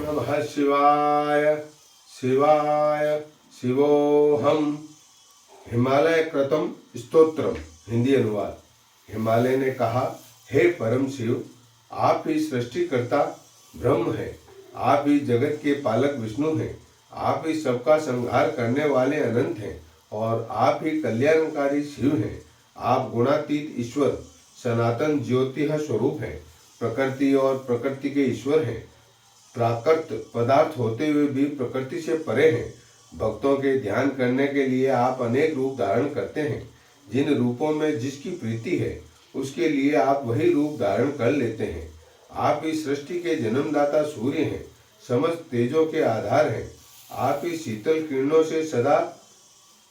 नमः शिवाय शिवाय शिवोहम। हिमालय कृतम स्तोत्रम। हिंदी अनुवाद। हिमालय ने कहा, हे परम शिव, आप ही सृष्टिकर्ता ब्रह्म हैं, आप ही जगत के पालक विष्णु हैं, आप ही सबका संहार करने वाले अनंत हैं और आप ही कल्याणकारी शिव हैं। आप गुणातीत ईश्वर सनातन ज्योति स्वरूप हैं, प्रकृति और प्रकृति के ईश्वर हैं, प्राकृत पदार्थ होते हुए भी प्रकृति से परे हैं। भक्तों के ध्यान करने के लिए आप अनेक रूप धारण करते हैं। जिन रूपों में जिसकी प्रीति है उसके लिए आप वही रूप धारण कर लेते हैं। आप ही सृष्टि के जन्मदाता सूर्य हैं, समस्त तेजों के आधार हैं। आप ही शीतल किरणों से सदा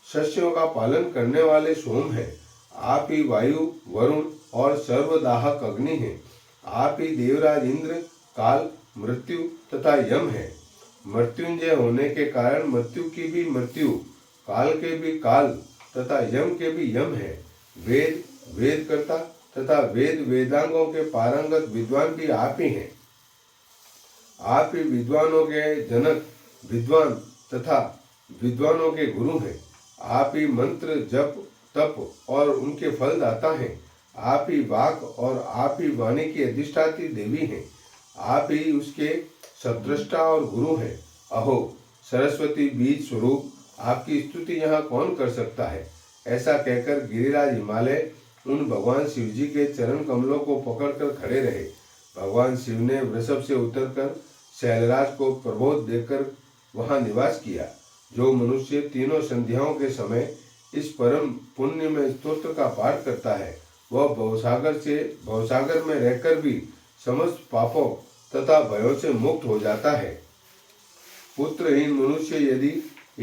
शस्यों का पालन करने वाले सोम हैं। आप ही वायु, वरुण और सर्वदाहक अग्नि हैं। आप ही देवराज इंद्र, काल, मृत्यु तथा यम है। मृत्युंजय होने के कारण मृत्यु की भी मृत्यु, काल के भी काल तथा यम के भी यम है। वेद वेदकर्ता तथा वेद वेदांगों के पारंगत विद्वान भी आप ही हैं। आप ही विद्वानों के जनक, विद्वान तथा विद्वानों के गुरु हैं। आप ही मंत्र, जप, तप और उनके फल दाता हैं। आप ही वाक और आप ही वाणी की अधिष्ठात्री देवी हैं। आप ही उसके सदृष्टा और गुरु हैं। अहो सरस्वती बीज स्वरूप, आपकी स्तुति यहाँ कौन कर सकता है। ऐसा कहकर गिरिराज हिमालय उन भगवान शिव जी के चरण कमलों को पकड़कर खड़े रहे। भगवान शिव ने वृषभ से उतरकर शैलराज को प्रबोध देकर वहां निवास किया। जो मनुष्य तीनों संध्याओं के समय इस परम पुण्य में स्तोत्र का पाठ करता है वह भवसागर में रहकर भी समस्त पापों तथा भयों से मुक्त हो जाता है। पुत्रहीन मनुष्य यदि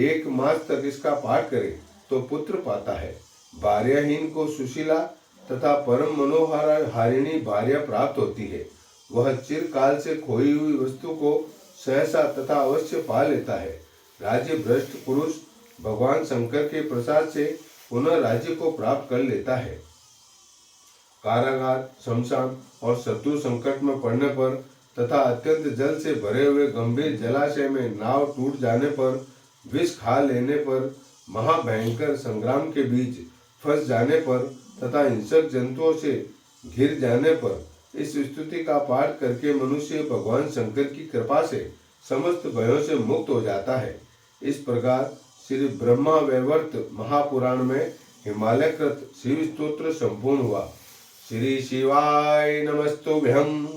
1 मास तक इसका पाठ करे तो पुत्र पाता है। भार्याहीन को सुशीला तथा परम मनोहर हारिणी भार्या प्राप्त होती है। वह चिरकाल से खोई हुई वस्तु को सहसा तथा अवश्य पा लेता है। राज्य भ्रष्ट पुरुष भगवान शंकर के प्रसाद से पुनः राज्य को प्राप्त कर लेता है। कारागार, शमशान और शत्रु संकट में पड़ने पर तथा अत्यंत जल से भरे हुए गंभीर जलाशय में नाव टूट जाने पर, विष खा लेने पर, महाभयंकर संग्राम के बीच फंस जाने पर तथा हिंसक जंतुओं से घिर जाने पर इस स्तुति का पाठ करके मनुष्य भगवान शंकर की कृपा से समस्त भयों से मुक्त हो जाता है। इस प्रकार श्री ब्रह्मा वैवर्त महापुराण में हिमालयकृत शिव स्तोत्र संपूर्ण हुआ। श्री शिवाय नमस्तुभ्यम्।